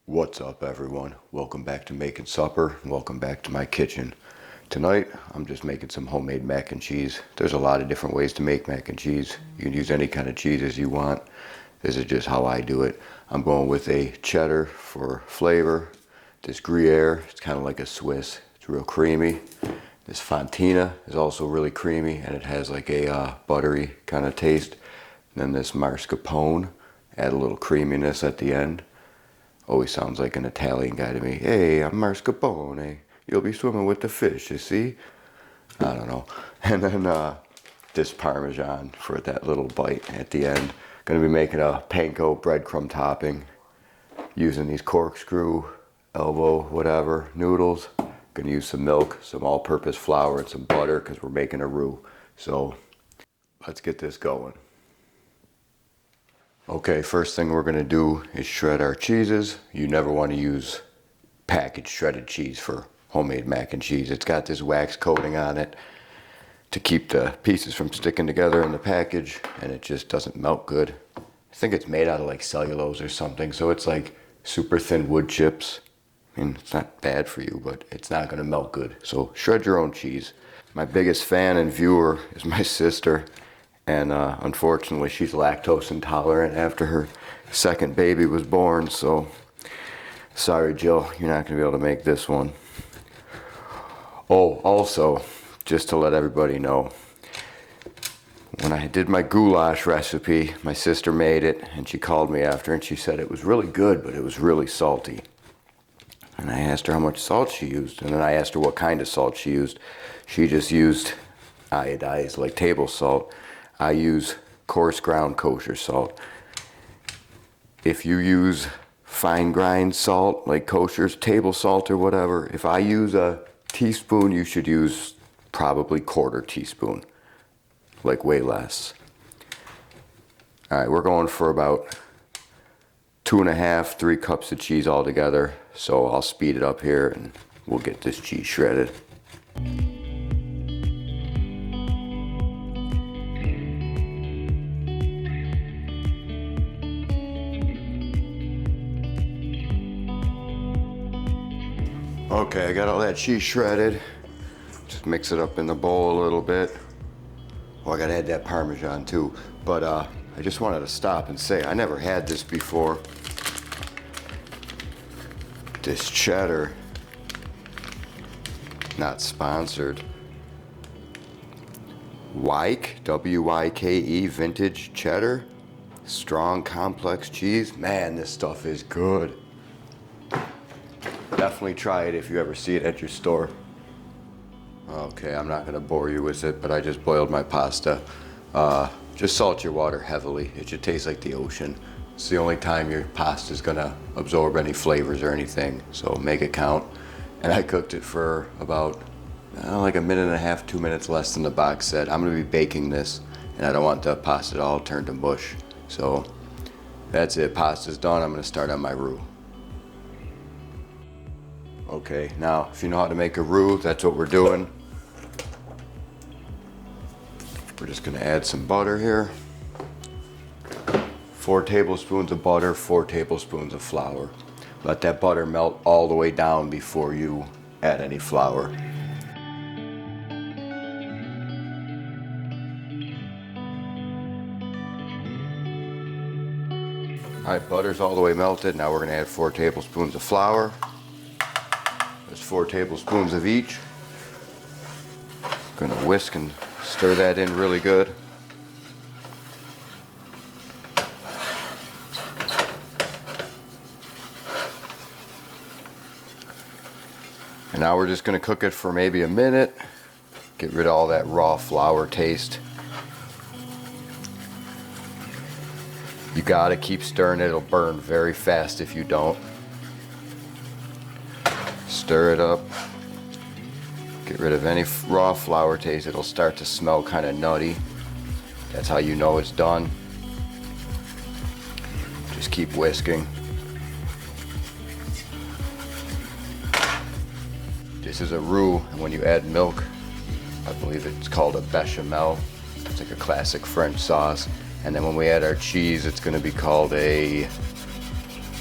What's up, everyone? Welcome back to Making Supper. Welcome back to my kitchen. Tonight, I'm just making some homemade mac and cheese. There's a lot of different ways to make mac and cheese. You can use any kind of cheeses you want. This is just how I do it. I'm going with a cheddar for flavor. This Gruyere, it's kind of like a Swiss. It's real creamy. This Fontina is also really creamy, and it has like a buttery kind of taste. And then this mascarpone, add a little creaminess at the end. Always sounds like an Italian guy to me. Hey, I'm mascarpone. You'll be swimming with the fish, you see? I don't know. And then this Parmesan for that little bite at the end. Gonna be making a panko breadcrumb topping using these corkscrew, elbow, whatever, noodles. Gonna use some milk, some all-purpose flour, and some butter because we're making a roux. So let's get this going. Okay, first thing we're gonna do is shred our cheeses. You never want to use packaged shredded cheese for homemade mac and cheese. It's got this wax coating on it to keep the pieces from sticking together in the package, and it just doesn't melt good. I think it's made out of like cellulose or something, so it's like super thin wood chips. I mean, it's not bad for you, but it's not gonna melt good. So shred your own cheese. My biggest fan and viewer is my sister. And unfortunately, she's lactose intolerant after her second baby was born. So, sorry, Jill, you're not going to be able to make this one. Oh, also, just to let everybody know, when I did my goulash recipe, my sister made it, and she called me after, and she said it was really good, but it was really salty. And I asked her how much salt she used, and then I asked her what kind of salt she used. She just used iodized, like table salt. I use coarse ground kosher salt. If you use fine grind salt, like kosher's table salt or whatever, if I use a teaspoon, you should use probably quarter teaspoon, like way less. All right, we're going for about 2.5, 3 cups of cheese altogether. So I'll speed it up here and we'll get this cheese shredded. Okay, I got all that cheese shredded. Just mix it up in the bowl a little bit. Oh, I gotta add that Parmesan too. But I just wanted to stop and say, I never had this before. This cheddar, not sponsored. Wyke, W-Y-K-E, vintage cheddar. Strong, complex cheese. Man, this stuff is good. Definitely try it if you ever see it at your store. Okay, I'm not gonna bore you with it, but I just boiled my pasta. Just salt your water heavily. It should taste like the ocean. It's the only time your pasta is gonna absorb any flavors or anything, so make it count. And I cooked it for about like 1.5 minutes, 2 minutes less than the box said. I'm gonna be baking this, and I don't want the pasta to all turn to mush. So that's it, pasta's done. I'm gonna start on my roux. Okay, now if you know how to make a roux, that's what we're doing. We're just gonna add some butter here. 4 tablespoons of butter, 4 tablespoons of flour. Let that butter melt all the way down before you add any flour. All right, butter's all the way melted. Now we're gonna add 4 tablespoons of flour. There's 4 tablespoons of each. Gonna whisk and stir that in really good. And now we're just gonna cook it for maybe a minute. Get rid of all that raw flour taste. You gotta keep stirring it. It'll burn very fast if you don't. Stir it up. Get rid of any raw flour taste. It'll start to smell kind of nutty. That's how you know it's done. Just keep whisking. This is a roux, and when you add milk, I believe it's called a bechamel. It's like a classic French sauce. And then when we add our cheese, it's going to be called a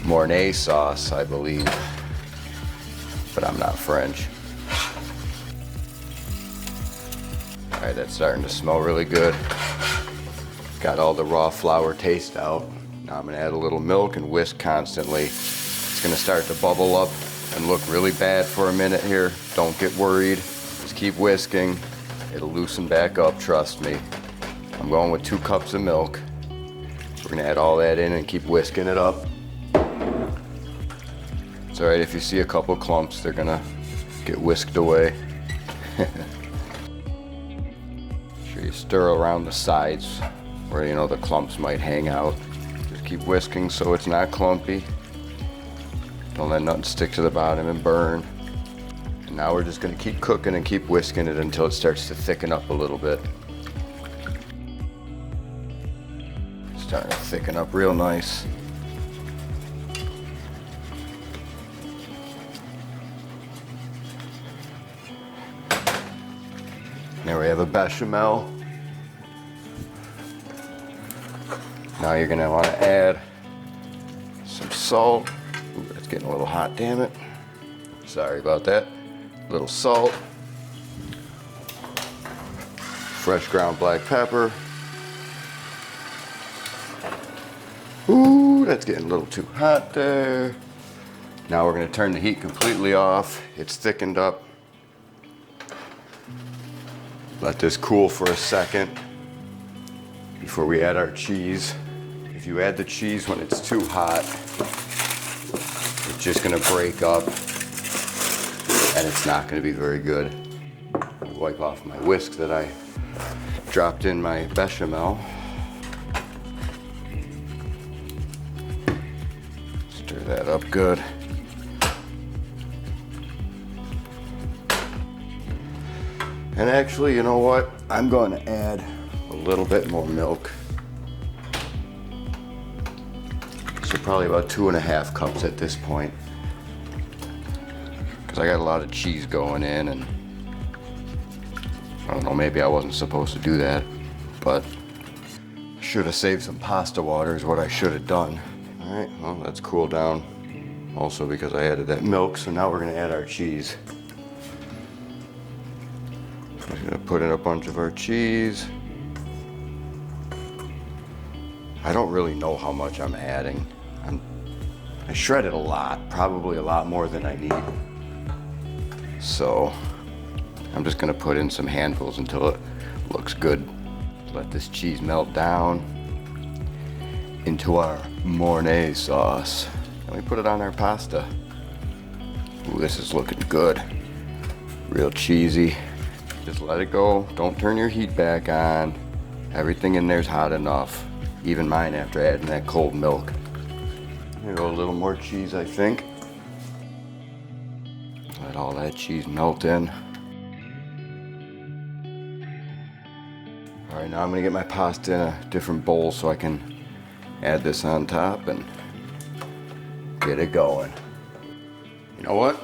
Mornay sauce, I believe, but I'm not French. All right, that's starting to smell really good. Got all the raw flour taste out. Now I'm gonna add a little milk and whisk constantly. It's gonna start to bubble up and look really bad for a minute here. Don't get worried, just keep whisking. It'll loosen back up, trust me. I'm going with 2 cups of milk. We're gonna add all that in and keep whisking it up. It's all right if you see a couple clumps, they're gonna get whisked away. Sure you stir around the sides where the clumps might hang out. Just keep whisking so it's not clumpy. Don't let nothing stick to the bottom and burn. And now we're just gonna keep cooking and keep whisking it until it starts to thicken up a little bit. Starting to thicken up real nice. There we have a bechamel. Now you're gonna wanna add some salt. Ooh, it's getting a little hot, damn it. Sorry about that. A little salt. Fresh ground black pepper. Ooh, that's getting a little too hot there. Now we're gonna turn the heat completely off. It's thickened up. Let this cool for a second before we add our cheese. If you add the cheese when it's too hot, it's just gonna break up and it's not gonna be very good. Wipe off my whisk that I dropped in my bechamel. Stir that up good. And actually, you know what? I'm going to add a little bit more milk. So probably about 2.5 cups at this point. Because I got a lot of cheese going in, and I don't know, maybe I wasn't supposed to do that, but I should have saved some pasta water is what I should have done. All right, well, that's cooled down. Also because I added that milk, so now we're gonna add our cheese. We're gonna put in a bunch of our cheese. I don't really know how much I'm adding. I shredded a lot, probably a lot more than I need. So I'm just gonna put in some handfuls until it looks good. Let this cheese melt down into our Mornay sauce. And we put it on our pasta. Ooh, this is looking good. Real cheesy. Just let it go. Don't turn your heat back on. Everything in there's hot enough. Even mine after adding that cold milk. Here go a little more cheese, I think. Let all that cheese melt in. All right, now I'm gonna get my pasta in a different bowl so I can add this on top and get it going. You know what?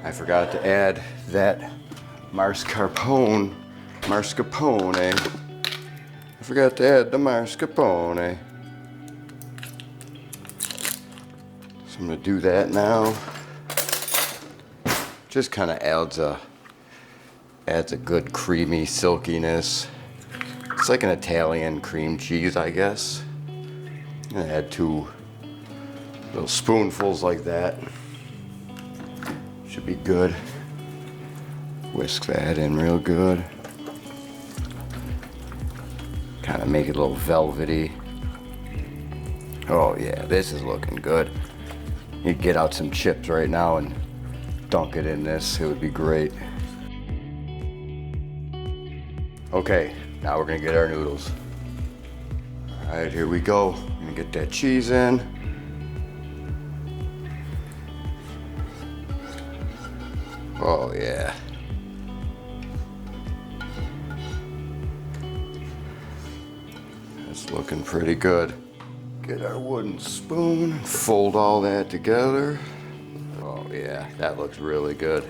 I forgot to add that mascarpone. I forgot to add the mascarpone. So I'm gonna do that now. Just kind of adds a good creamy silkiness. It's like an Italian cream cheese, I guess. I'm gonna add 2 little spoonfuls like that. Should be good. Whisk that in real good. Kind of make it a little velvety. Oh yeah, this is looking good. You could get out some chips right now and dunk it in this. It would be great. Okay, now we're gonna get our noodles. All right, here we go. I'm gonna get that cheese in. Oh yeah. That's looking pretty good. Get our wooden spoon and fold all that together. Oh yeah, that looks really good.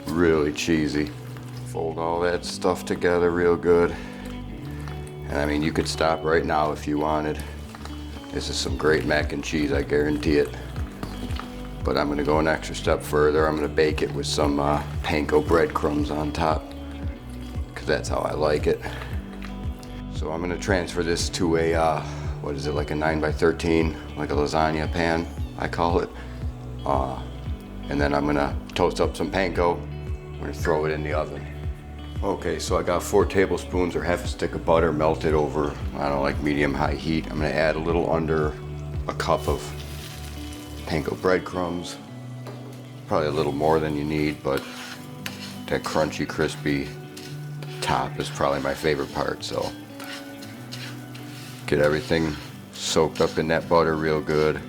Really cheesy. Fold all that stuff together real good. And I mean, you could stop right now if you wanted. This is some great mac and cheese, I guarantee it. but I'm gonna go an extra step further. I'm gonna bake it with some panko breadcrumbs on top, because that's how I like it. So I'm gonna transfer this to a, what is it, like a 9x13, like a lasagna pan, I call it. And then I'm gonna toast up some panko. I'm gonna throw it in the oven. Okay, so I got 4 tablespoons or half a stick of butter melted over, I don't know, like medium-high heat. I'm gonna add a little under a cup of panko breadcrumbs. Probably a little more than you need, but that crunchy, crispy top is probably my favorite part, so. Get everything soaked up in that butter real good.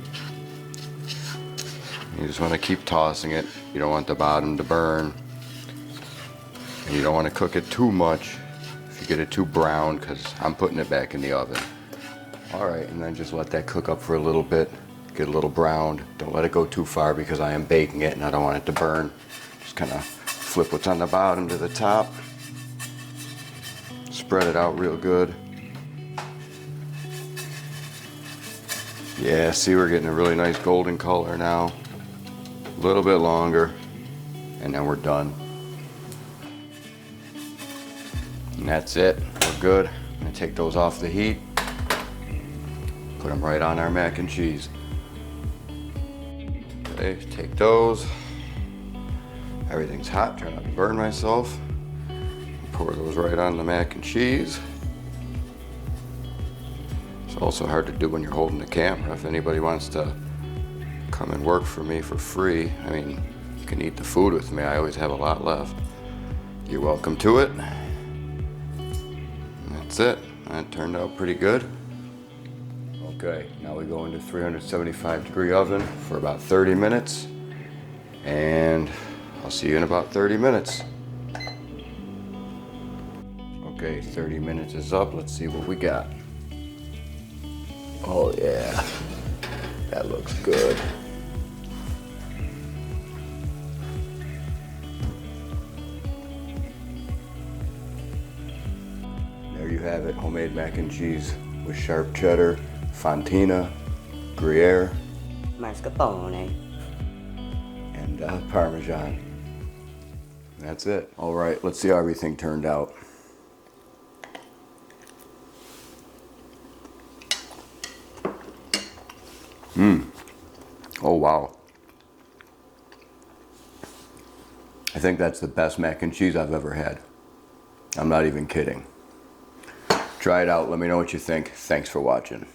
You just want to keep tossing it. You don't want the bottom to burn. And you don't want to cook it too much if you get it too brown, because I'm putting it back in the oven. Alright, and then just let that cook up for a little bit. Get a little browned. Don't let it go too far because I am baking it and I don't want it to burn. Just kind of flip what's on the bottom to the top. Spread it out real good. Yeah, see, we're getting a really nice golden color now. A little bit longer, and then we're done. And that's it, we're good. I'm gonna take those off the heat, put them right on our mac and cheese. Okay, take those. Everything's hot, try not to burn myself. Pour those right on the mac and cheese. It's also hard to do when you're holding the camera. If anybody wants to come and work for me for free, I mean, you can eat the food with me. I always have a lot left. You're welcome to it. And that's it. That turned out pretty good. Okay, now we go into 375-degree oven for about 30 minutes. And I'll see you in about 30 minutes. Okay, 30 minutes is up. Let's see what we got. Oh yeah, that looks good. There you have it, homemade mac and cheese with sharp cheddar, fontina, Gruyere, mascarpone, and Parmesan. That's it. All right, let's see how everything turned out. Oh wow. I think that's the best mac and cheese I've ever had. I'm not even kidding. Try it out, let me know what you think. Thanks for watching.